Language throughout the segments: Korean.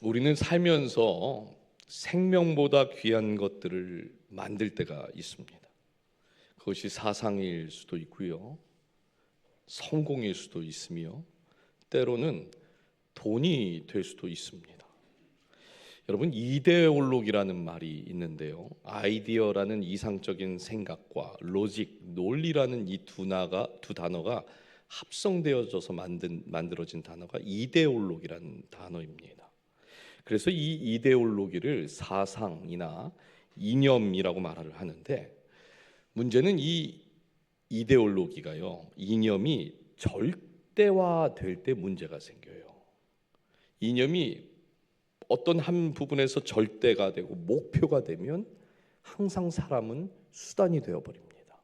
우리는 살면서 생명보다 귀한 것들을 만들 때가 있습니다. 그것이 사상일 수도 있고요, 성공일 수도 있으며 때로는 돈이 될 수도 있습니다. 여러분, 이데올로기라는 말이 있는데요, 아이디어라는 이상적인 생각과 로직, 논리라는 이 두 단어가 합성되어져서 만들어진 단어가 이데올로기라는 단어입니다. 그래서 이 이데올로기를 사상이나 이념이라고 말을 하는데, 문제는 이 이데올로기가요, 이념이 절대화될 때 문제가 생겨요. 이념이 어떤 한 부분에서 절대가 되고 목표가 되면 항상 사람은 수단이 되어버립니다.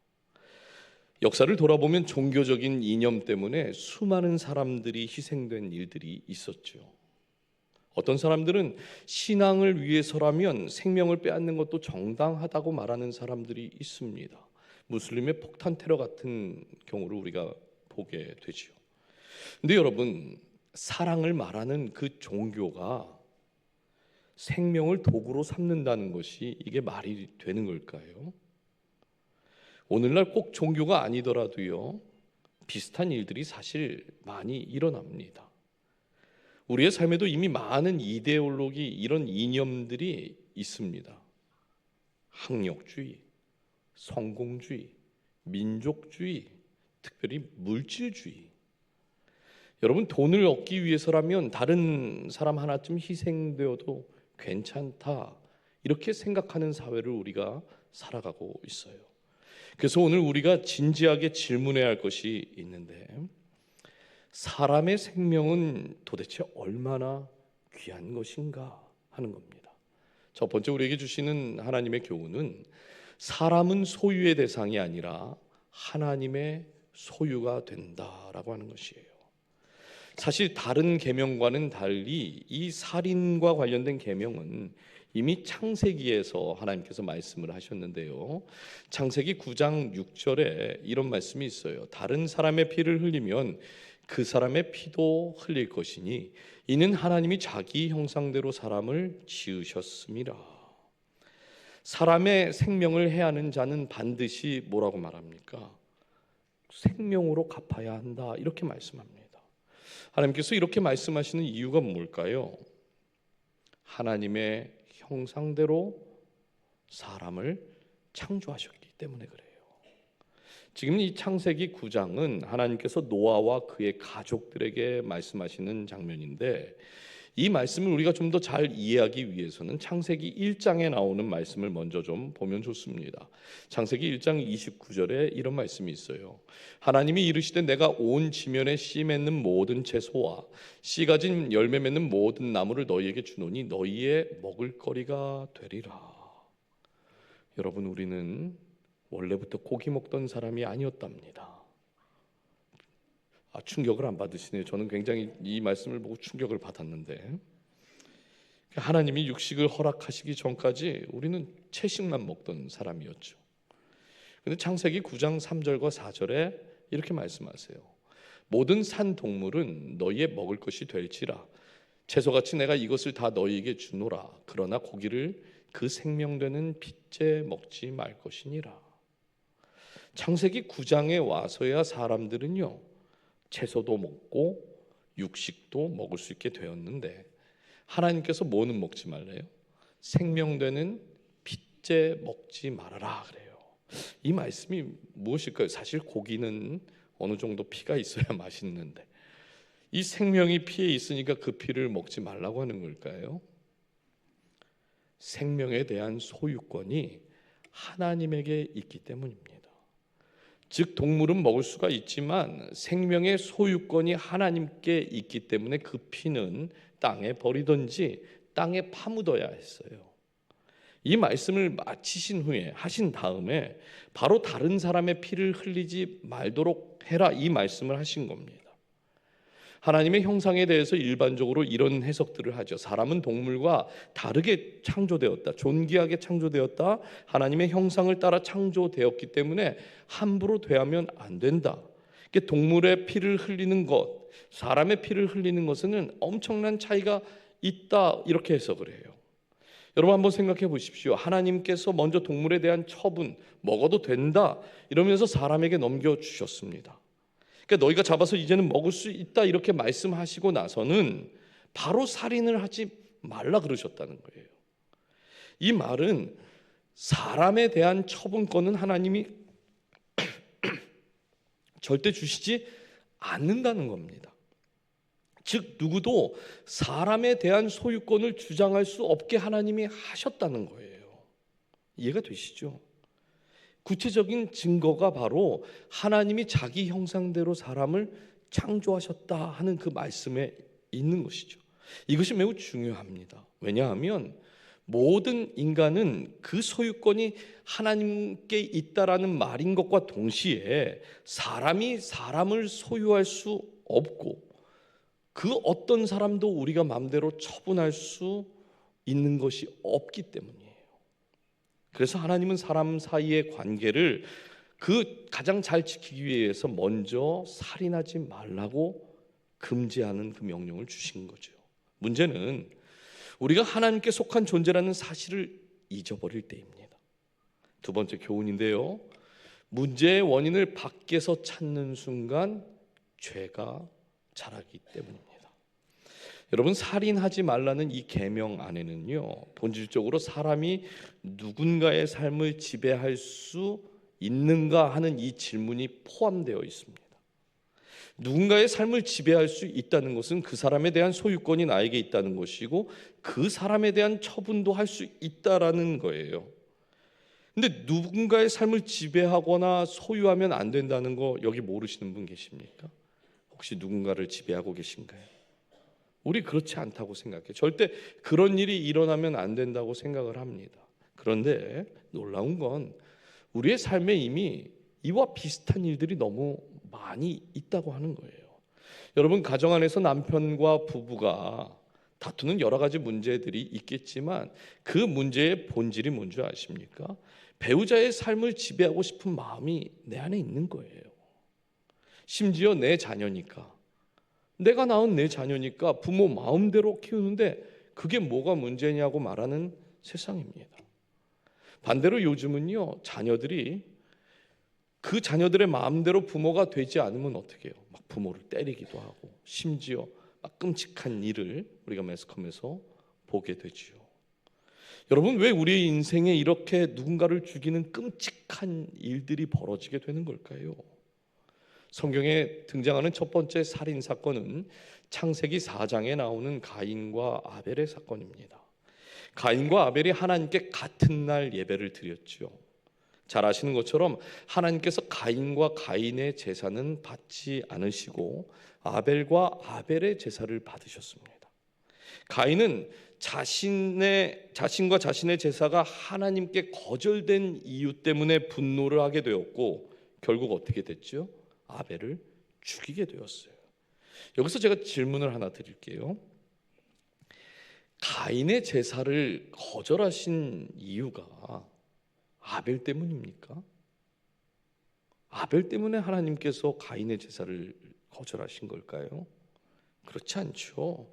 역사를 돌아보면 종교적인 이념 때문에 수많은 사람들이 희생된 일들이 있었죠. 어떤 사람들은 신앙을 위해서라면 생명을 빼앗는 것도 정당하다고 말하는 사람들이 있습니다. 무슬림의 폭탄 테러 같은 경우를 우리가 보게 되죠. 근데 여러분, 사랑을 말하는 그 종교가 생명을 도구로 삼는다는 것이 이게 말이 되는 걸까요? 오늘날 꼭 종교가 아니더라도요, 비슷한 일들이 사실 많이 일어납니다. 우리의 삶에도 이미 많은 이데올로기, 이런 이념들이 있습니다. 학력주의, 성공주의, 민족주의, 특별히 물질주의. 여러분, 돈을 얻기 위해서라면 다른 사람 하나쯤 희생되어도 괜찮다, 이렇게 생각하는 사회를 우리가 살아가고 있어요. 그래서 오늘 우리가 진지하게 질문해야 할 것이 있는데, 사람의 생명은 도대체 얼마나 귀한 것인가 하는 겁니다. 첫 번째 우리에게 주시는 하나님의 교훈은 사람은 소유의 대상이 아니라 하나님의 소유가 된다라고 하는 것이에요. 사실 다른 계명과는 달리 이 살인과 관련된 계명은 이미 창세기에서 하나님께서 말씀을 하셨는데요, 창세기 9장 6절에 이런 말씀이 있어요. 다른 사람의 피를 흘리면 그 사람의 피도 흘릴 것이니 이는 하나님이 자기 형상대로 사람을 지으셨음이라. 사람의 생명을 해하는 자는 반드시 뭐라고 말합니까? 생명으로 갚아야 한다, 이렇게 말씀합니다. 하나님께서 이렇게 말씀하시는 이유가 뭘까요? 하나님의 형상대로 사람을 창조하셨기 때문에 그래요. 지금 이 창세기 9장은 하나님께서 노아와 그의 가족들에게 말씀하시는 장면인데, 이 말씀을 우리가 좀 더 잘 이해하기 위해서는 창세기 1장에 나오는 말씀을 먼저 좀 보면 좋습니다. 창세기 1장 29절에 이런 말씀이 있어요. 하나님이 이르시되 내가 온 지면에 씨 맺는 모든 채소와 씨 가진 열매 맺는 모든 나무를 너희에게 주노니 너희의 먹을거리가 되리라. 여러분, 우리는 원래부터 고기 먹던 사람이 아니었답니다. 충격을 안 받으시네요. 저는 굉장히 이 말씀을 보고 충격을 받았는데, 하나님이 육식을 허락하시기 전까지 우리는 채식만 먹던 사람이었죠. 그런데 창세기 9장 3절과 4절에 이렇게 말씀하세요. 모든 산 동물은 너희의 먹을 것이 될지라 채소같이 내가 이것을 다 너희에게 주노라. 그러나 고기를 그 생명되는 핏째 먹지 말 것이니라. 창세기 9장에 와서야 사람들은요, 채소도 먹고 육식도 먹을 수 있게 되었는데, 하나님께서 뭐는 먹지 말래요? 생명되는 핏째 먹지 말아라 그래요. 이 말씀이 무엇일까요? 사실 고기는 어느 정도 피가 있어야 맛있는데, 이 생명이 피에 있으니까 그 피를 먹지 말라고 하는 걸까요? 생명에 대한 소유권이 하나님에게 있기 때문입니다. 즉, 동물은 먹을 수가 있지만 생명의 소유권이 하나님께 있기 때문에 그 피는 땅에 버리든지 땅에 파묻어야 했어요. 이 말씀을 마치신 후에, 하신 다음에 바로 다른 사람의 피를 흘리지 말도록 해라, 이 말씀을 하신 겁니다. 하나님의 형상에 대해서 일반적으로 이런 해석들을 하죠. 사람은 동물과 다르게 창조되었다, 존귀하게 창조되었다, 하나님의 형상을 따라 창조되었기 때문에 함부로 대하면 안 된다. 동물의 피를 흘리는 것, 사람의 피를 흘리는 것은 엄청난 차이가 있다 이렇게 해석을 해요. 여러분 한번 생각해 보십시오. 하나님께서 먼저 동물에 대한 처분 먹어도 된다 이러면서 사람에게 넘겨주셨습니다. 그러니까 너희가 잡아서 이제는 먹을 수 있다 이렇게 말씀하시고 나서는 바로 살인을 하지 말라 그러셨다는 거예요. 이 말은 사람에 대한 처분권은 하나님이 절대 주시지 않는다는 겁니다. 즉 누구도 사람에 대한 소유권을 주장할 수 없게 하나님이 하셨다는 거예요. 이해가 되시죠? 구체적인 증거가 바로 하나님이 자기 형상대로 사람을 창조하셨다 하는 그 말씀에 있는 것이죠. 이것이 매우 중요합니다. 왜냐하면 모든 인간은 그 소유권이 하나님께 있다라는 말인 것과 동시에 사람이 사람을 소유할 수 없고 그 어떤 사람도 우리가 마음대로 처분할 수 있는 것이 없기 때문이에요. 그래서 하나님은 사람 사이의 관계를 그 가장 잘 지키기 위해서 먼저 살인하지 말라고 금지하는 그 명령을 주신 거죠. 문제는 우리가 하나님께 속한 존재라는 사실을 잊어버릴 때입니다. 두 번째 교훈인데요. 문제의 원인을 밖에서 찾는 순간 죄가 자라기 때문입니다. 여러분 살인하지 말라는 이 계명 안에는요. 본질적으로 사람이 누군가의 삶을 지배할 수 있는가 하는 이 질문이 포함되어 있습니다. 누군가의 삶을 지배할 수 있다는 것은 그 사람에 대한 소유권이 나에게 있다는 것이고 그 사람에 대한 처분도 할 수 있다라는 거예요. 근데 누군가의 삶을 지배하거나 소유하면 안 된다는 거 여기 모르시는 분 계십니까? 혹시 누군가를 지배하고 계신가요? 우리 그렇지 않다고 생각해요. 절대 그런 일이 일어나면 안 된다고 생각을 합니다. 그런데 놀라운 건 우리의 삶에 이미 이와 비슷한 일들이 너무 많이 있다고 하는 거예요. 여러분 가정 안에서 남편과 부부가 다투는 여러 가지 문제들이 있겠지만 그 문제의 본질이 뭔지 아십니까? 배우자의 삶을 지배하고 싶은 마음이 내 안에 있는 거예요. 심지어 내 자녀니까, 내가 낳은 내 자녀니까 부모 마음대로 키우는데 그게 뭐가 문제냐고 말하는 세상입니다. 반대로 요즘은요, 자녀들이 그 자녀들의 마음대로 부모가 되지 않으면 어떻게 해요? 막 부모를 때리기도 하고 심지어 막 끔찍한 일을 우리가 매스컴에서 보게 되죠. 여러분 왜 우리의 인생에 이렇게 누군가를 죽이는 끔찍한 일들이 벌어지게 되는 걸까요? 성경에 등장하는 첫 번째 살인 사건은 창세기 4장에 나오는 가인과 아벨의 사건입니다. 가인과 아벨이 하나님께 같은 날 예배를 드렸죠. 잘 아시는 것처럼 하나님께서 가인과 가인의 제사는 받지 않으시고 아벨과 아벨의 제사를 받으셨습니다. 가인은 자신과 자신의 제사가 하나님께 거절된 이유 때문에 분노를 하게 되었고 결국 어떻게 됐죠? 아벨을 죽이게 되었어요. 여기서 제가 질문을 하나 드릴게요. 가인의 제사를 거절하신 이유가 아벨 때문입니까? 아벨 때문에 하나님께서 가인의 제사를 거절하신 걸까요? 그렇지 않죠.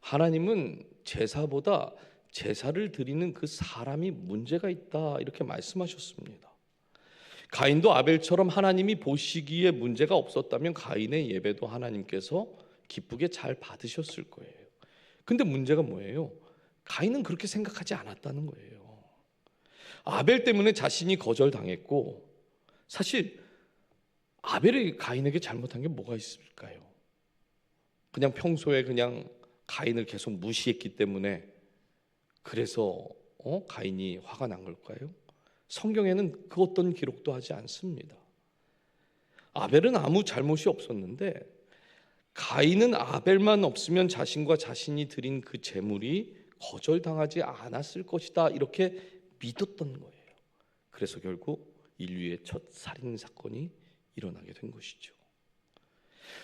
하나님은 제사보다 제사를 드리는 그 사람이 문제가 있다 이렇게 말씀하셨습니다. 가인도 아벨처럼 하나님이 보시기에 문제가 없었다면 가인의 예배도 하나님께서 기쁘게 잘 받으셨을 거예요. 근데 문제가 뭐예요? 가인은 그렇게 생각하지 않았다는 거예요. 아벨 때문에 자신이 거절당했고 사실 아벨이 가인에게 잘못한 게 뭐가 있을까요? 그냥 평소에 그냥 가인을 계속 무시했기 때문에 그래서 가인이 화가 난 걸까요? 성경에는 그 어떤 기록도 하지 않습니다. 아벨은 아무 잘못이 없었는데 가인은 아벨만 없으면 자신과 자신이 드린 그 제물이 거절당하지 않았을 것이다 이렇게 믿었던 거예요. 그래서 결국 인류의 첫 살인 사건이 일어나게 된 것이죠.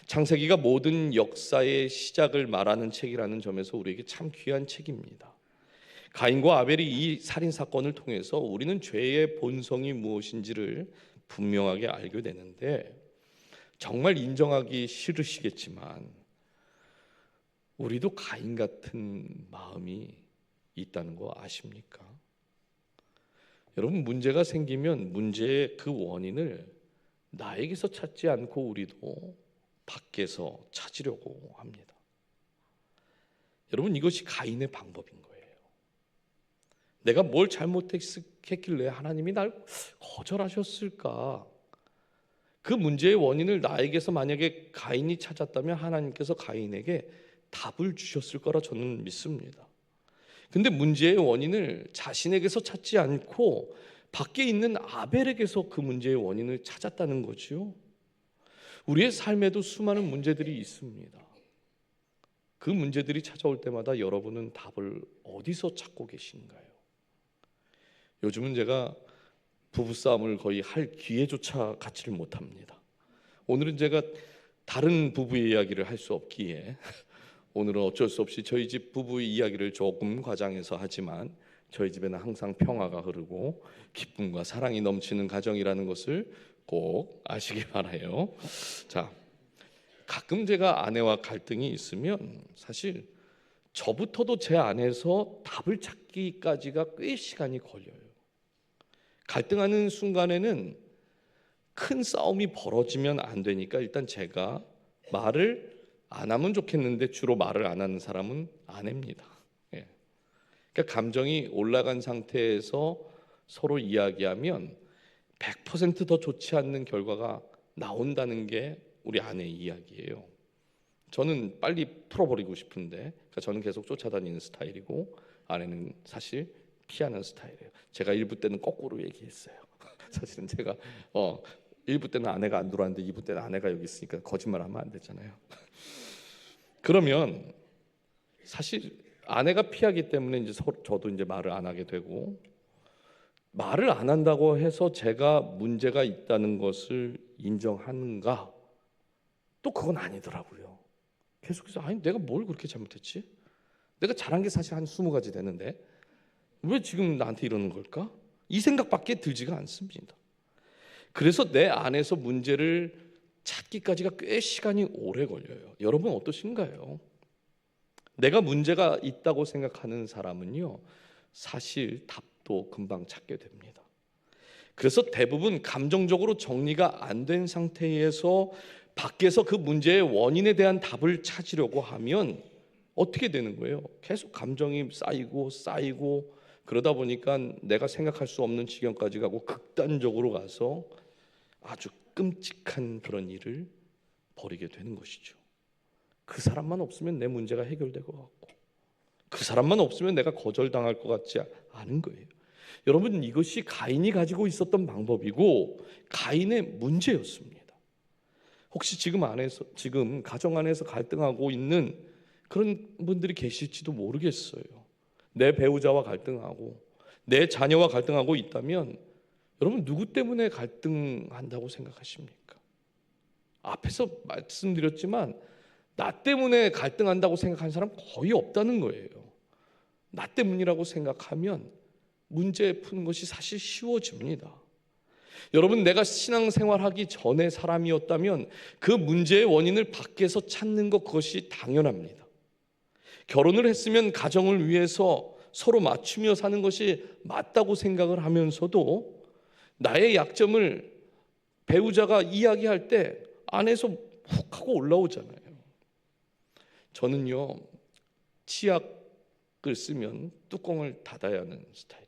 창세기가 모든 역사의 시작을 말하는 책이라는 점에서 우리에게 참 귀한 책입니다. 가인과 아벨이 이 살인 사건을 통해서 우리는 죄의 본성이 무엇인지를 분명하게 알게 되는데 정말 인정하기 싫으시겠지만 우리도 가인 같은 마음이 있다는 거 아십니까? 여러분, 문제가 생기면 문제의 그 원인을 나에게서 찾지 않고 우리도 밖에서 찾으려고 합니다. 여러분, 이것이 가인의 방법인 거예요. 내가 뭘 잘못했길래 하나님이 날 거절하셨을까? 그 문제의 원인을 나에게서 만약에 가인이 찾았다면 하나님께서 가인에게 답을 주셨을 거라 저는 믿습니다. 근데 문제의 원인을 자신에게서 찾지 않고 밖에 있는 아벨에게서 그 문제의 원인을 찾았다는 거죠. 우리의 삶에도 수많은 문제들이 있습니다. 그 문제들이 찾아올 때마다 여러분은 답을 어디서 찾고 계신가요? 요즘은 제가 부부싸움을 거의 할 기회조차 갖지를 못합니다. 오늘은 제가 다른 부부의 이야기를 할 수 없기에 오늘은 어쩔 수 없이 저희 집 부부의 이야기를 조금 과장해서 하지만 저희 집에는 항상 평화가 흐르고 기쁨과 사랑이 넘치는 가정이라는 것을 꼭 아시기 바라요. 자, 가끔 제가 아내와 갈등이 있으면 사실 저부터도 제 안에서 답을 찾기까지가 꽤 시간이 걸려요. 갈등하는 순간에는 큰 싸움이 벌어지면 안 되니까 일단 제가 말을 안 하면 좋겠는데 주로 말을 안 하는 사람은 아내입니다. 예. 그러니까 감정이 올라간 상태에서 서로 이야기하면 100% 더 좋지 않는 결과가 나온다는 게 우리 아내의 이야기예요. 저는 빨리 풀어버리고 싶은데, 그러니까 저는 계속 쫓아다니는 스타일이고 아내는 사실 피하는 스타일이에요. 제가 1부 때는 거꾸로 얘기했어요. 사실은 제가 1부 때는 아내가 안 들어왔는데 2부 때는 아내가 여기 있으니까 거짓말하면 안 되잖아요. 그러면 사실 아내가 피하기 때문에 이제 저도 이제 말을 안 하게 되고, 말을 안 한다고 해서 제가 문제가 있다는 것을 인정하는가? 또 그건 아니더라고요. 계속해서 아니 내가 뭘 그렇게 잘못했지? 내가 잘한 게 사실 한 20가지 되는데 왜 지금 나한테 이러는 걸까? 이 생각밖에 들지가 않습니다. 그래서 내 안에서 문제를 찾기까지가 꽤 시간이 오래 걸려요. 여러분 어떠신가요? 내가 문제가 있다고 생각하는 사람은요, 사실 답도 금방 찾게 됩니다. 그래서 대부분 감정적으로 정리가 안 된 상태에서 밖에서 그 문제의 원인에 대한 답을 찾으려고 하면 어떻게 되는 거예요? 계속 감정이 쌓이고 그러다 보니까 내가 생각할 수 없는 지경까지 가고 극단적으로 가서 아주 끔찍한 그런 일을 벌이게 되는 것이죠. 그 사람만 없으면 내 문제가 해결될 것 같고 그 사람만 없으면 내가 거절당할 것 같지 않은 거예요. 여러분, 이것이 가인이 가지고 있었던 방법이고 가인의 문제였습니다. 혹시 지금 가정 안에서 갈등하고 있는 그런 분들이 계실지도 모르겠어요. 내 배우자와 갈등하고 내 자녀와 갈등하고 있다면 여러분 누구 때문에 갈등한다고 생각하십니까? 앞에서 말씀드렸지만 나 때문에 갈등한다고 생각하는 사람 거의 없다는 거예요. 나 때문이라고 생각하면 문제 푸는 것이 사실 쉬워집니다. 여러분, 내가 신앙생활하기 전에 사람이었다면 그 문제의 원인을 밖에서 찾는 것, 그것이 당연합니다. 결혼을 했으면 가정을 위해서 서로 맞추며 사는 것이 맞다고 생각을 하면서도 나의 약점을 배우자가 이야기할 때 안에서 훅 하고 올라오잖아요. 저는요, 치약을 쓰면 뚜껑을 닫아야 하는 스타일이에요.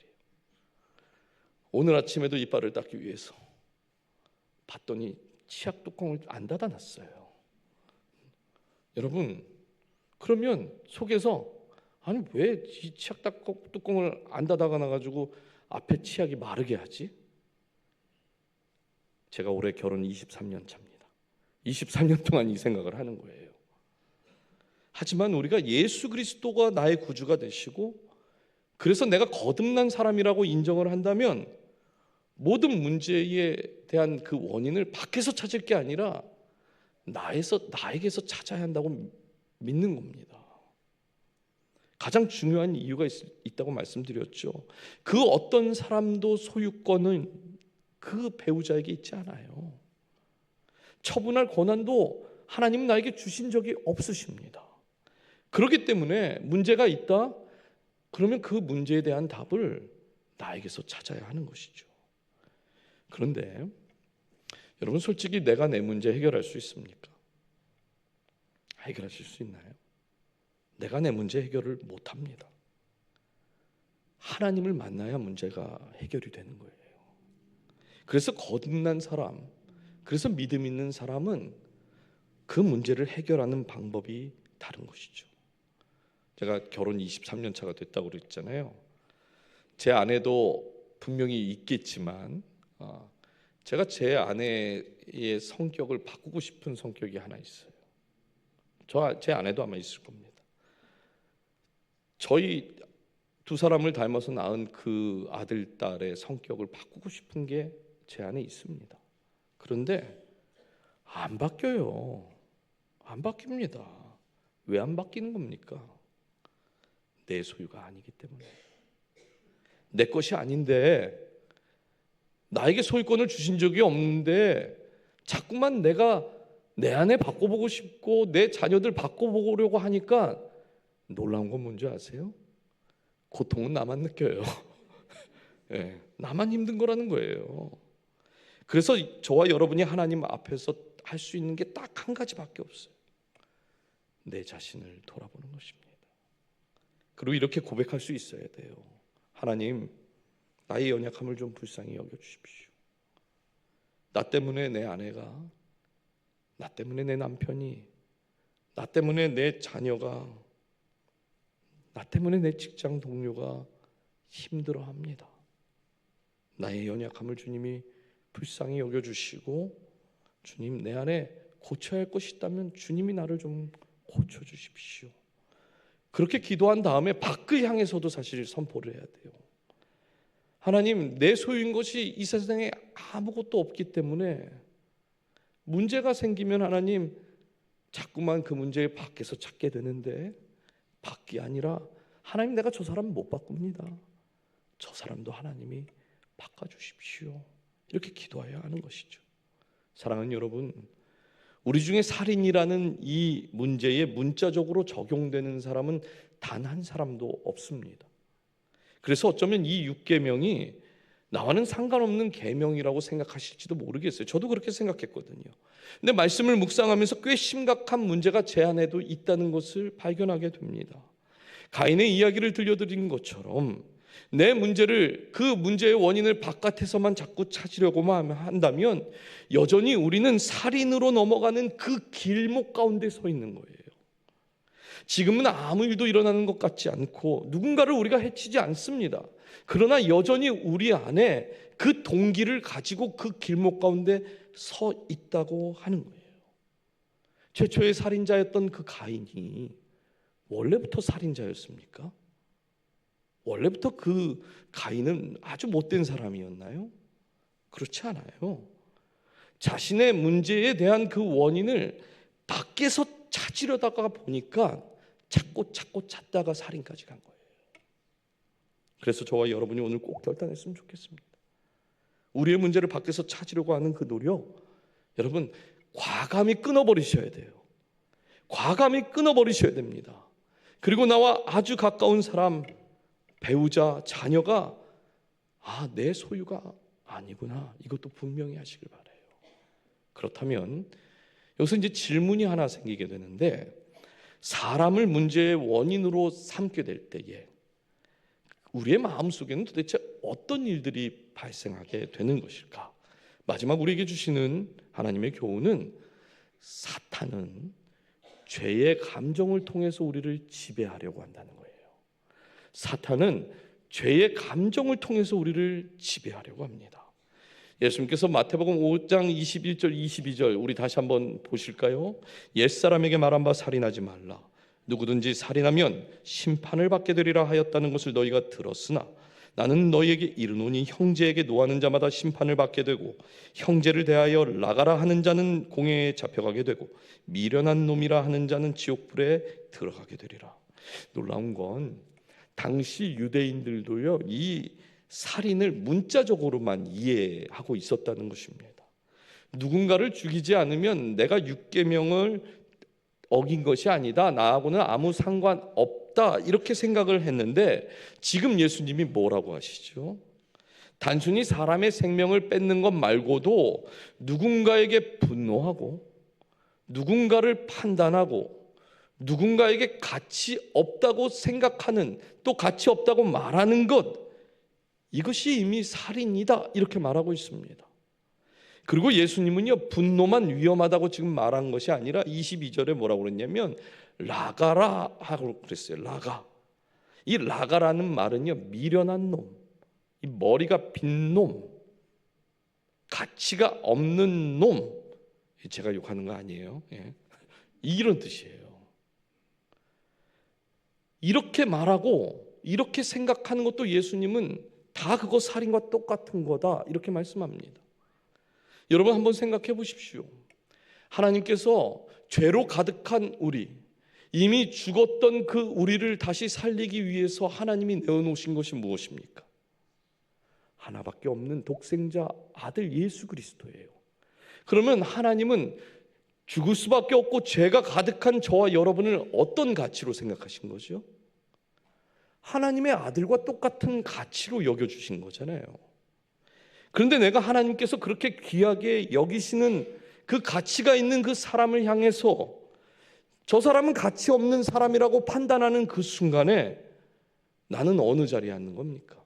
오늘 아침에도 이빨을 닦기 위해서 봤더니 치약 뚜껑을 안 닫아놨어요. 여러분, 그러면 속에서 아니 왜 이 치약 뚜껑을 안 닫아놔가지고 앞에 치약이 마르게 하지? 제가 올해 결혼 23년 차입니다. 23년 동안 이 생각을 하는 거예요. 하지만 우리가 예수 그리스도가 나의 구주가 되시고 그래서 내가 거듭난 사람이라고 인정을 한다면 모든 문제에 대한 그 원인을 밖에서 찾을 게 아니라 나에게서 찾아야 한다고 믿는 겁니다. 가장 중요한 이유가 있다고 말씀드렸죠. 그 어떤 사람도 소유권은 그 배우자에게 있지 않아요. 처분할 권한도 하나님은 나에게 주신 적이 없으십니다. 그렇기 때문에 문제가 있다? 그러면 그 문제에 대한 답을 나에게서 찾아야 하는 것이죠. 그런데 여러분, 솔직히 내가 내 문제 해결할 수 있습니까? 해결하실 수 있나요? 내가 내 문제 해결을 못합니다. 하나님을 만나야 문제가 해결이 되는 거예요. 그래서 거듭난 사람, 그래서 믿음 있는 사람은 그 문제를 해결하는 방법이 다른 것이죠. 제가 결혼 23년 차가 됐다고 그랬잖아요. 제 아내도 분명히 있겠지만 제가 제 아내의 성격을 바꾸고 싶은 성격이 하나 있어요. 제 아내도 아마 있을 겁니다. 저희 두 사람을 닮아서 낳은 그 아들, 딸의 성격을 바꾸고 싶은 게 제 안에 있습니다. 그런데 안 바뀌어요. 안 바뀝니다. 왜 안 바뀌는 겁니까? 내 소유가 아니기 때문에. 내 것이 아닌데, 나에게 소유권을 주신 적이 없는데 자꾸만 내가 내 안에 바꿔보고 싶고 내 자녀들 바꿔보려고 하니까 놀라운 건 뭔지 아세요? 고통은 나만 느껴요. 네, 나만 힘든 거라는 거예요. 그래서 저와 여러분이 하나님 앞에서 할 수 있는 게 딱 한 가지밖에 없어요. 내 자신을 돌아보는 것입니다. 그리고 이렇게 고백할 수 있어야 돼요. 하나님, 나의 연약함을 좀 불쌍히 여겨주십시오. 나 때문에 내 아내가, 나 때문에 내 남편이, 나 때문에 내 자녀가, 나 때문에 내 직장 동료가 힘들어합니다. 나의 연약함을 주님이 불쌍히 여겨주시고, 주님, 내 안에 고쳐야 할 것이 있다면 주님이 나를 좀 고쳐주십시오. 그렇게 기도한 다음에 밖을 향해서도 사실 선포를 해야 돼요. 하나님, 내 소유인 것이 이 세상에 아무것도 없기 때문에 문제가 생기면 하나님, 자꾸만 그 문제 밖에서 찾게 되는데, 밖이 아니라 하나님, 내가 저 사람 못 바꿉니다. 저 사람도 하나님이 바꿔주십시오. 이렇게 기도해야 하는 것이죠. 사랑하는 여러분, 우리 중에 살인이라는 이 문제에 문자적으로 적용되는 사람은 단 한 사람도 없습니다. 그래서 어쩌면 이 6계명이 나와는 상관없는 계명이라고 생각하실지도 모르겠어요. 저도 그렇게 생각했거든요. 근데 말씀을 묵상하면서 꽤 심각한 문제가 제 안에도 있다는 것을 발견하게 됩니다. 가인의 이야기를 들려드린 것처럼 내 문제를, 그 문제의 원인을 바깥에서만 자꾸 찾으려고만 한다면 여전히 우리는 살인으로 넘어가는 그 길목 가운데 서 있는 거예요. 지금은 아무 일도 일어나는 것 같지 않고 누군가를 우리가 해치지 않습니다. 그러나 여전히 우리 안에 그 동기를 가지고 그 길목 가운데 서 있다고 하는 거예요. 최초의 살인자였던 그 가인이 원래부터 살인자였습니까? 원래부터 그 가인은 아주 못된 사람이었나요? 그렇지 않아요. 자신의 문제에 대한 그 원인을 밖에서 찾으려다가 보니까 찾고 찾다가 살인까지 간 거예요. 그래서 저와 여러분이 오늘 꼭 결단했으면 좋겠습니다. 우리의 문제를 밖에서 찾으려고 하는 그 노력, 여러분 과감히 끊어버리셔야 돼요. 과감히 끊어버리셔야 됩니다. 그리고 나와 아주 가까운 사람, 배우자, 자녀가 내 소유가 아니구나, 이것도 분명히 하시길 바라요. 그렇다면 여기서 이제 질문이 하나 생기게 되는데, 사람을 문제의 원인으로 삼게 될 때에 우리의 마음속에는 도대체 어떤 일들이 발생하게 되는 것일까? 마지막 우리에게 주시는 하나님의 교훈은, 사탄은 죄의 감정을 통해서 우리를 지배하려고 한다는 거예요. 사탄은 죄의 감정을 통해서 우리를 지배하려고 합니다. 예수님께서 마태복음 5장 21절 22절 우리 다시 한번 보실까요? 옛사람에게 말한 바 살인하지 말라. 누구든지 살인하면 심판을 받게 되리라 하였다는 것을 너희가 들었으나 나는 너희에게 이르노니 형제에게 노하는 자마다 심판을 받게 되고 형제를 대하여 나가라 하는 자는 공회에 잡혀가게 되고 미련한 놈이라 하는 자는 지옥불에 들어가게 되리라. 놀라운 건 당시 유대인들도요, 이 살인을 문자적으로만 이해하고 있었다는 것입니다. 누군가를 죽이지 않으면 내가 6계명을 어긴 것이 아니다. 나하고는 아무 상관없다. 이렇게 생각을 했는데 지금 예수님이 뭐라고 하시죠? 단순히 사람의 생명을 뺏는 것 말고도 누군가에게 분노하고 누군가를 판단하고 누군가에게 가치 없다고 생각하는, 또 가치 없다고 말하는 것, 이것이 이미 살인이다 이렇게 말하고 있습니다. 그리고 예수님은요, 분노만 위험하다고 지금 말한 것이 아니라 22절에 뭐라고 그랬냐면 라가라 하고 그랬어요. 라가. 이 라가라는 말은요, 미련한 놈, 이 머리가 빈 놈, 가치가 없는 놈. 제가 욕하는 거 아니에요. 예. 이런 뜻이에요. 이렇게 말하고 이렇게 생각하는 것도 예수님은 다 그거 살인과 똑같은 거다 이렇게 말씀합니다. 여러분 한번 생각해 보십시오. 하나님께서 죄로 가득한 우리, 이미 죽었던 그 우리를 다시 살리기 위해서 하나님이 내어놓으신 것이 무엇입니까? 하나밖에 없는 독생자 아들 예수 그리스도예요. 그러면 하나님은 죽을 수밖에 없고 죄가 가득한 저와 여러분을 어떤 가치로 생각하신 거죠? 하나님의 아들과 똑같은 가치로 여겨주신 거잖아요. 그런데 내가 하나님께서 그렇게 귀하게 여기시는 그 가치가 있는 그 사람을 향해서 저 사람은 가치 없는 사람이라고 판단하는 그 순간에 나는 어느 자리에 앉는 겁니까?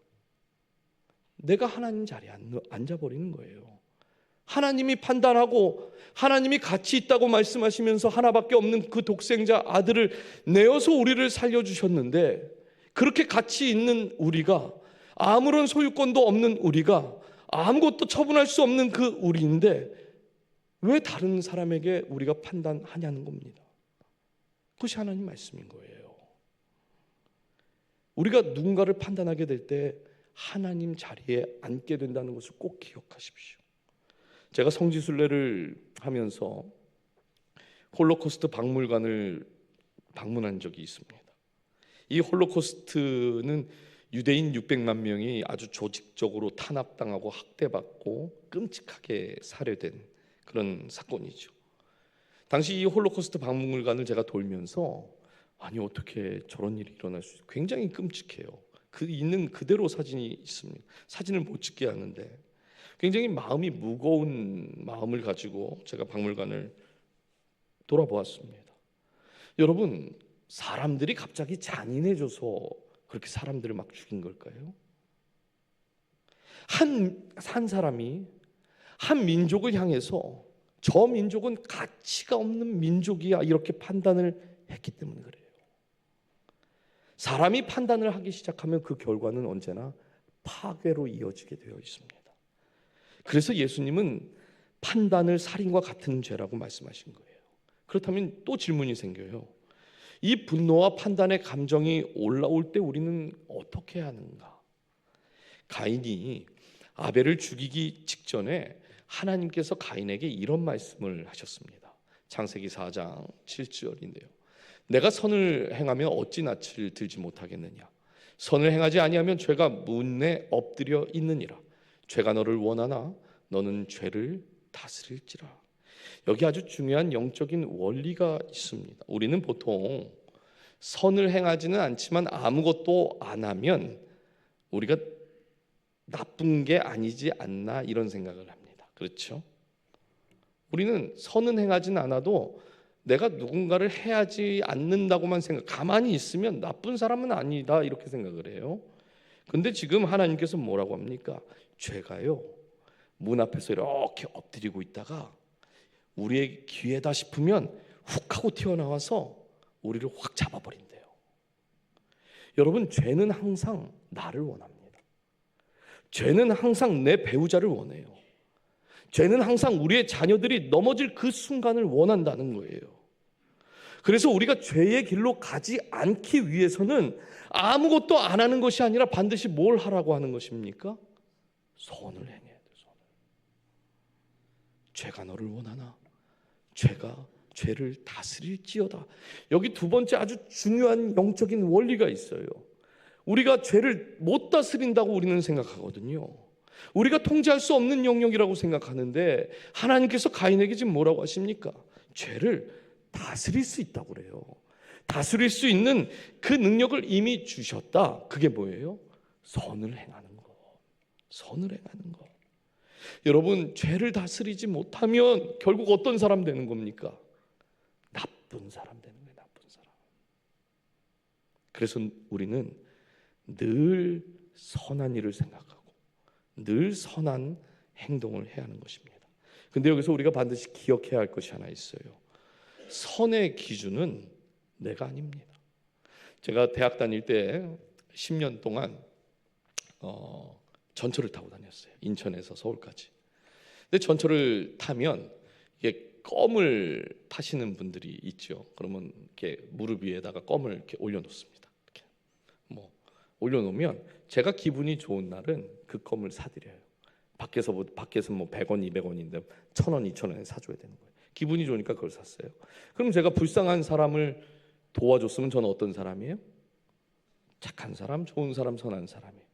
내가 하나님 자리에 앉아버리는 거예요. 하나님이 판단하고 하나님이 가치 있다고 말씀하시면서 하나밖에 없는 그 독생자 아들을 내어서 우리를 살려주셨는데, 그렇게 가치 있는 우리가, 아무런 소유권도 없는 우리가, 아무것도 처분할 수 없는 그 우리인데 왜 다른 사람에게 우리가 판단하냐는 겁니다. 그것이 하나님 말씀인 거예요. 우리가 누군가를 판단하게 될 때 하나님 자리에 앉게 된다는 것을 꼭 기억하십시오. 제가 성지순례를 하면서 홀로코스트 박물관을 방문한 적이 있습니다. 이 홀로코스트는 유대인 600만 명이 아주 조직적으로 탄압당하고 학대받고 끔찍하게 살해된 그런 사건이죠. 당시 이 홀로코스트 박물관을 제가 돌면서 아니 어떻게 저런 일이 일어날 수 있어요? 굉장히 끔찍해요. 그 있는 그대로 사진이 있습니다. 사진을 못 찍게 하는데 굉장히 마음이 무거운 마음을 가지고 제가 박물관을 돌아보았습니다. 여러분, 사람들이 갑자기 잔인해져서 그렇게 사람들을 막 죽인 걸까요? 한 사람이 한 민족을 향해서 저 민족은 가치가 없는 민족이야 이렇게 판단을 했기 때문에 그래요. 사람이 판단을 하기 시작하면 그 결과는 언제나 파괴로 이어지게 되어 있습니다. 그래서 예수님은 판단을 살인과 같은 죄라고 말씀하신 거예요. 그렇다면 또 질문이 생겨요. 이 분노와 판단의 감정이 올라올 때 우리는 어떻게 하는가? 가인이 아벨을 죽이기 직전에 하나님께서 가인에게 이런 말씀을 하셨습니다. 창세기 4장 7절인데요. 내가 선을 행하면 어찌 낯을 들지 못하겠느냐? 선을 행하지 아니하면 죄가 문에 엎드려 있느니라. 죄가 너를 원하나 너는 죄를 다스릴지라. 여기 아주 중요한 영적인 원리가 있습니다. 우리는 보통 선을 행하지는 않지만 아무것도 안 하면 우리가 나쁜 게 아니지 않나 이런 생각을 합니다. 그렇죠? 우리는 선은 행하지는 않아도 내가 누군가를 해하지 않는다고만 가만히 있으면 나쁜 사람은 아니다 이렇게 생각을 해요. 근데 지금 하나님께서 뭐라고 합니까? 죄가요, 문 앞에서 이렇게 엎드리고 있다가 우리의 기회다 싶으면 훅 하고 튀어나와서 우리를 확 잡아버린대요. 여러분, 죄는 항상 나를 원합니다. 죄는 항상 내 배우자를 원해요. 죄는 항상 우리의 자녀들이 넘어질 그 순간을 원한다는 거예요. 그래서 우리가 죄의 길로 가지 않기 위해서는 아무것도 안 하는 것이 아니라 반드시 뭘 하라고 하는 것입니까? 선을 행해야 돼요. 선을. 죄가 너를 원하나 죄가 죄를 다스릴지어다. 여기 두 번째 아주 중요한 영적인 원리가 있어요. 우리가 죄를 못 다스린다고 우리는 생각하거든요. 우리가 통제할 수 없는 영역이라고 생각하는데 하나님께서 가인에게 지금 뭐라고 하십니까? 죄를 다스릴 수 있다고 그래요. 다스릴 수 있는 그 능력을 이미 주셨다. 그게 뭐예요? 선을 행하는 거. 선을 행하는 거. 여러분, 죄를 다스리지 못하면 결국 어떤 사람 되는 겁니까? 나쁜 사람 되는 거예요. 나쁜 사람. 그래서 우리는 늘 선한 일을 생각하고 늘 선한 행동을 해야 하는 것입니다. 근데 여기서 우리가 반드시 기억해야 할 것이 하나 있어요. 선의 기준은 내가 아닙니다. 제가 대학 다닐 때 10년 동안 전철을 타고 다녔어요. 인천에서 서울까지. 근데 전철을 타면 이게 껌을 타시는 분들이 있죠. 그러면 이렇게 무릎 위에다가 껌을 이렇게 올려놓습니다. 이렇게 올려놓으면 제가 기분이 좋은 날은 그 껌을 사드려요. 밖에서 뭐 100원, 200원인데 1,000원, 2,000원에 사줘야 되는 거예요. 기분이 좋으니까 그걸 샀어요. 그럼 제가 불쌍한 사람을 도와줬으면 저는 어떤 사람이에요? 착한 사람, 좋은 사람, 선한 사람이에요.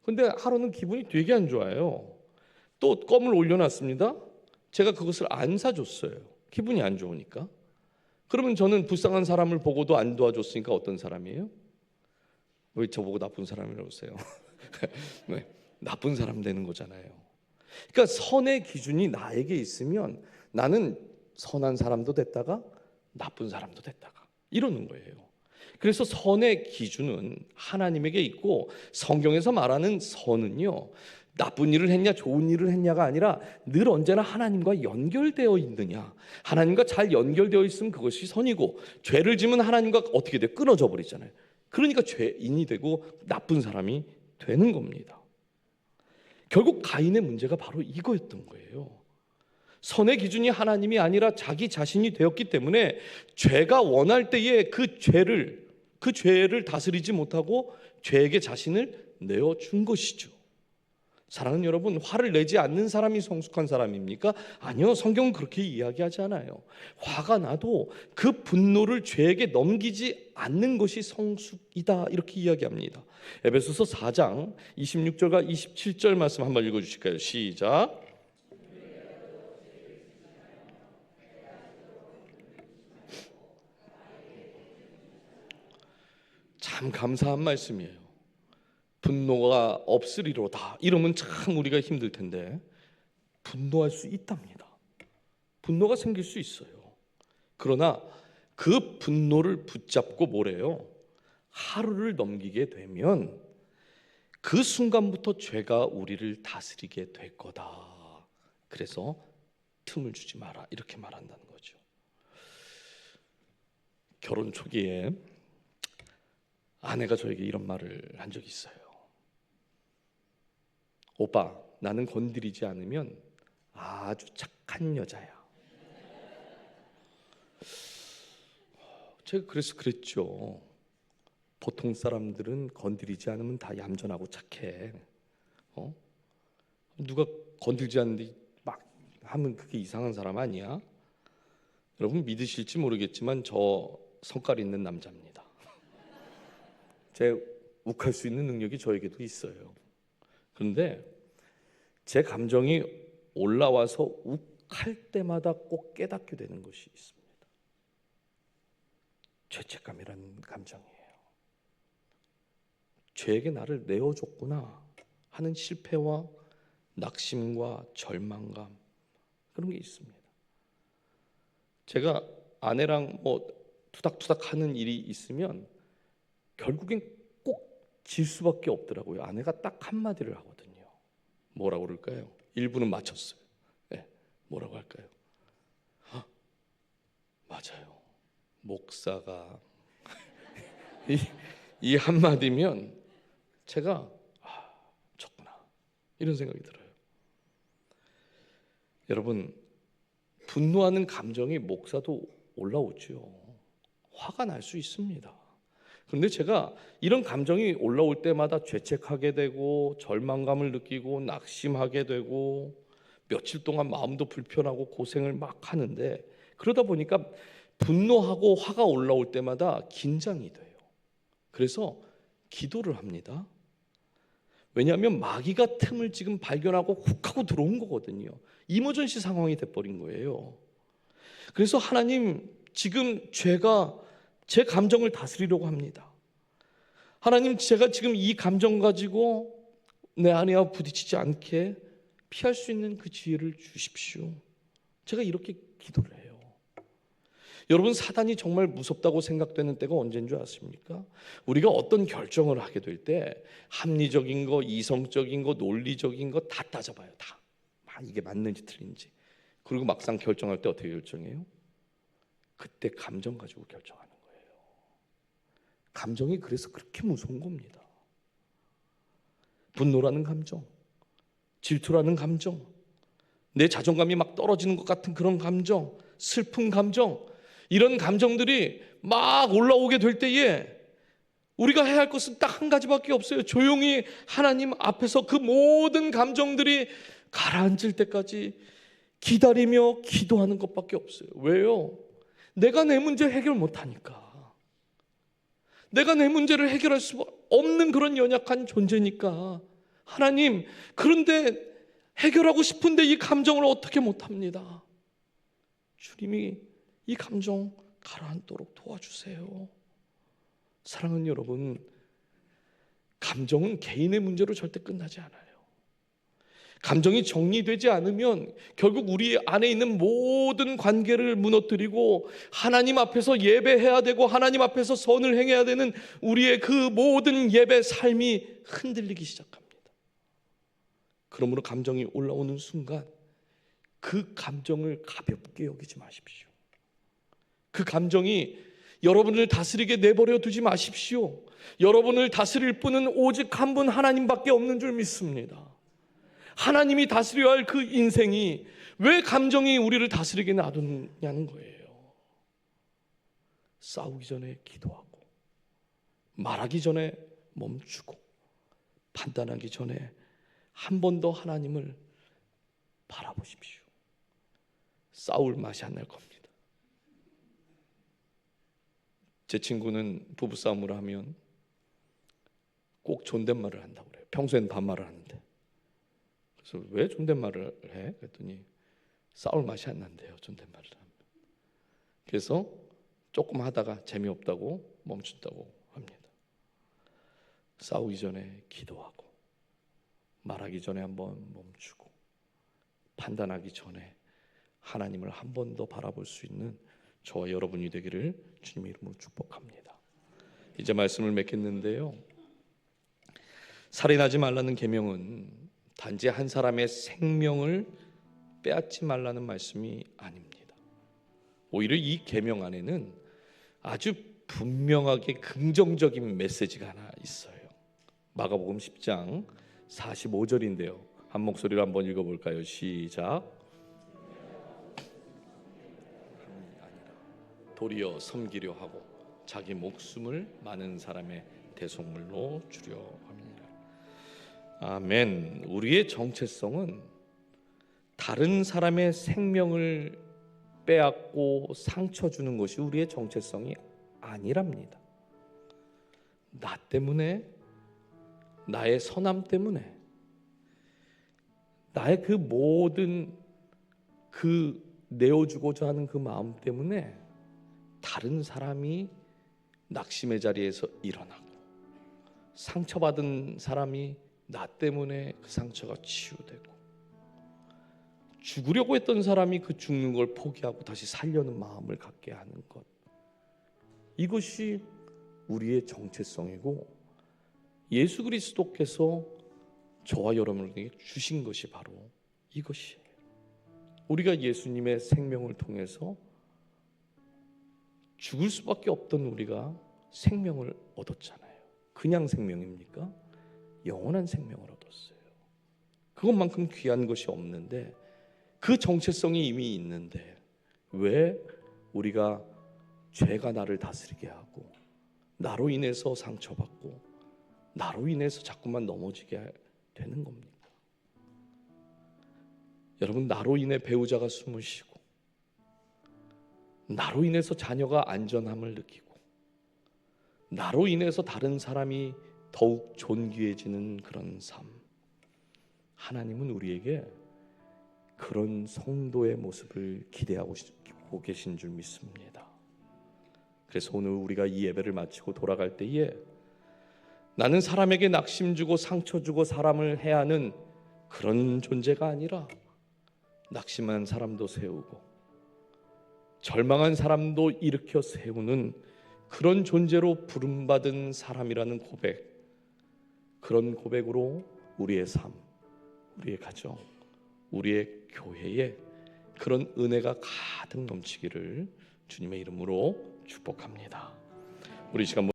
근데 하루는 기분이 되게 안 좋아요. 또 껌을 올려놨습니다. 제가 그것을 안 사줬어요. 기분이 안 좋으니까. 그러면 저는 불쌍한 사람을 보고도 안 도와줬으니까 어떤 사람이에요? 왜 저보고 나쁜 사람이라고 하세요? 네, 나쁜 사람 되는 거잖아요. 그러니까 선의 기준이 나에게 있으면 나는 선한 사람도 됐다가 나쁜 사람도 됐다가 이러는 거예요. 그래서 선의 기준은 하나님에게 있고, 성경에서 말하는 선은요, 나쁜 일을 했냐 좋은 일을 했냐가 아니라 늘 언제나 하나님과 연결되어 있느냐, 하나님과 잘 연결되어 있으면 그것이 선이고, 죄를 지면 하나님과 어떻게 돼? 끊어져 버리잖아요. 그러니까 죄인이 되고 나쁜 사람이 되는 겁니다. 결국 가인의 문제가 바로 이거였던 거예요. 선의 기준이 하나님이 아니라 자기 자신이 되었기 때문에 죄가 원할 때에 그 죄를 다스리지 못하고 죄에게 자신을 내어준 것이죠. 사랑하는 여러분, 화를 내지 않는 사람이 성숙한 사람입니까? 아니요, 성경은 그렇게 이야기하지 않아요. 화가 나도 그 분노를 죄에게 넘기지 않는 것이 성숙이다, 이렇게 이야기합니다. 에베소서 4장 26절과 27절 말씀 한번 읽어주실까요? 시작. 참 감사한 말씀이에요. 분노가 없으리로다 이러면 참 우리가 힘들 텐데 분노할 수 있답니다. 분노가 생길 수 있어요. 그러나 그 분노를 붙잡고 뭐래요? 하루를 넘기게 되면 그 순간부터 죄가 우리를 다스리게 될 거다. 그래서 틈을 주지 마라, 이렇게 말한다는 거죠. 결혼 초기에 아내가 저에게 이런 말을 한 적이 있어요. 오빠, 나는 건드리지 않으면 아주 착한 여자야. 제가 그래서 그랬죠. 보통 사람들은 건드리지 않으면 다 얌전하고 착해. 누가 건들지 않는데 막 하면 그게 이상한 사람 아니야? 여러분 믿으실지 모르겠지만 저 성깔 있는 남자입니다. 제 욱할 수 있는 능력이 저에게도 있어요. 그런데 제 감정이 올라와서 욱할 때마다 꼭 깨닫게 되는 것이 있습니다. 죄책감이라는 감정이에요. 죄에게 나를 내어줬구나 하는 실패와 낙심과 절망감, 그런 게 있습니다. 제가 아내랑 투닥투닥 하는 일이 있으면 결국엔 꼭 질 수밖에 없더라고요. 아내가 딱 한마디를 하거든요. 뭐라고 그럴까요? 일부는 맞췄어요. 네, 뭐라고 할까요? 맞아요. 목사가 이 한마디면 제가 졌구나 이런 생각이 들어요. 여러분, 분노하는 감정이 목사도 올라오죠. 화가 날 수 있습니다. 그런데 제가 이런 감정이 올라올 때마다 죄책하게 되고 절망감을 느끼고 낙심하게 되고 며칠 동안 마음도 불편하고 고생을 막 하는데, 그러다 보니까 분노하고 화가 올라올 때마다 긴장이 돼요. 그래서 기도를 합니다. 왜냐하면 마귀가 틈을 지금 발견하고 훅 하고 들어온 거거든요. 이머전시 상황이 돼버린 거예요. 그래서 하나님, 지금 죄가 제 감정을 다스리려고 합니다. 하나님, 제가 지금 이 감정 가지고 내 아내와 부딪히지 않게 피할 수 있는 그 지혜를 주십시오. 제가 이렇게 기도를 해요. 여러분, 사단이 정말 무섭다고 생각되는 때가 언제인 줄 아십니까? 우리가 어떤 결정을 하게 될 때 합리적인 거, 이성적인 거, 논리적인 거 다 따져봐요. 다. 이게 맞는지 틀린지. 그리고 막상 결정할 때 어떻게 결정해요? 그때 감정 가지고 결정하는 거예요. 감정이 그래서 그렇게 무서운 겁니다. 분노라는 감정, 질투라는 감정, 내 자존감이 막 떨어지는 것 같은 그런 감정, 슬픈 감정, 이런 감정들이 막 올라오게 될 때에 우리가 해야 할 것은 딱 한 가지밖에 없어요. 조용히 하나님 앞에서 그 모든 감정들이 가라앉을 때까지 기다리며 기도하는 것밖에 없어요. 왜요? 내가 내 문제 해결 못하니까. 내가 내 문제를 해결할 수 없는 그런 연약한 존재니까. 하나님, 그런데 해결하고 싶은데 이 감정을 어떻게 못합니다. 주님이 이 감정 가라앉도록 도와주세요. 사랑하는 여러분, 감정은 개인의 문제로 절대 끝나지 않아요. 감정이 정리되지 않으면 결국 우리 안에 있는 모든 관계를 무너뜨리고 하나님 앞에서 예배해야 되고 하나님 앞에서 선을 행해야 되는 우리의 그 모든 예배 삶이 흔들리기 시작합니다. 그러므로 감정이 올라오는 순간 그 감정을 가볍게 여기지 마십시오. 그 감정이 여러분을 다스리게 내버려 두지 마십시오. 여러분을 다스릴 분은 오직 한 분 하나님밖에 없는 줄 믿습니다. 하나님이 다스려야 할 그 인생이 왜 감정이 우리를 다스리게 놔두냐는 거예요. 싸우기 전에 기도하고, 말하기 전에 멈추고, 판단하기 전에 한 번 더 하나님을 바라보십시오. 싸울 맛이 안 날 겁니다. 제 친구는 부부싸움을 하면 꼭 존댓말을 한다고 그래요. 평소엔 반말을 하는데. 그래서 왜 존댓말을 해? 그랬더니 싸울 맛이 안 난대요, 존댓말을 하면. 그래서 조금 하다가 재미없다고 멈춘다고 합니다. 싸우기 전에 기도하고, 말하기 전에 한번 멈추고, 판단하기 전에 하나님을 한 번 더 바라볼 수 있는 저와 여러분이 되기를 주님의 이름으로 축복합니다. 이제 말씀을 맺겠는데요, 살인하지 말라는 계명은 단지 한 사람의 생명을 빼앗지 말라는 말씀이 아닙니다. 오히려 이 계명 안에는 아주 분명하게 긍정적인 메시지가 하나 있어요. 마가복음 10장 45절인데요. 한 목소리로 한번 읽어볼까요? 시작. 도리어 섬기려 하고 자기 목숨을 많은 사람의 대속물로 주려 합니다. 아멘. 우리의 정체성은 다른 사람의 생명을 빼앗고 상처 주는 것이 우리의 정체성이 아니랍니다. 나 때문에, 나의 선함 때문에, 나의 그 모든 그 내어주고자 하는 그 마음 때문에 다른 사람이 낙심의 자리에서 일어나고, 상처받은 사람이 나 때문에 그 상처가 치유되고, 죽으려고 했던 사람이 그 죽는 걸 포기하고 다시 살려는 마음을 갖게 하는 것, 이것이 우리의 정체성이고 예수 그리스도께서 저와 여러분에게 주신 것이 바로 이것이에요. 우리가 예수님의 생명을 통해서 죽을 수밖에 없던 우리가 생명을 얻었잖아요. 그냥 생명입니까? 영원한 생명을 얻었어요. 그것만큼 귀한 것이 없는데, 그 정체성이 이미 있는데 왜 우리가 죄가 나를 다스리게 하고, 나로 인해서 상처받고, 나로 인해서 자꾸만 넘어지게 되는 겁니까? 여러분, 나로 인해 배우자가 숨을 쉬고, 나로 인해서 자녀가 안전함을 느끼고, 나로 인해서 다른 사람이 더욱 존귀해지는 그런 삶, 하나님은 우리에게 그런 성도의 모습을 기대하고 계신 줄 믿습니다. 그래서 오늘 우리가 이 예배를 마치고 돌아갈 때에 나는 사람에게 낙심 주고 상처 주고 사람을 해하는 그런 존재가 아니라 낙심한 사람도 세우고 절망한 사람도 일으켜 세우는 그런 존재로 부름받은 사람이라는 고백, 그런 고백으로 우리의 삶, 우리의 가정, 우리의 교회에 그런 은혜가 가득 넘치기를 주님의 이름으로 축복합니다. 우리 시간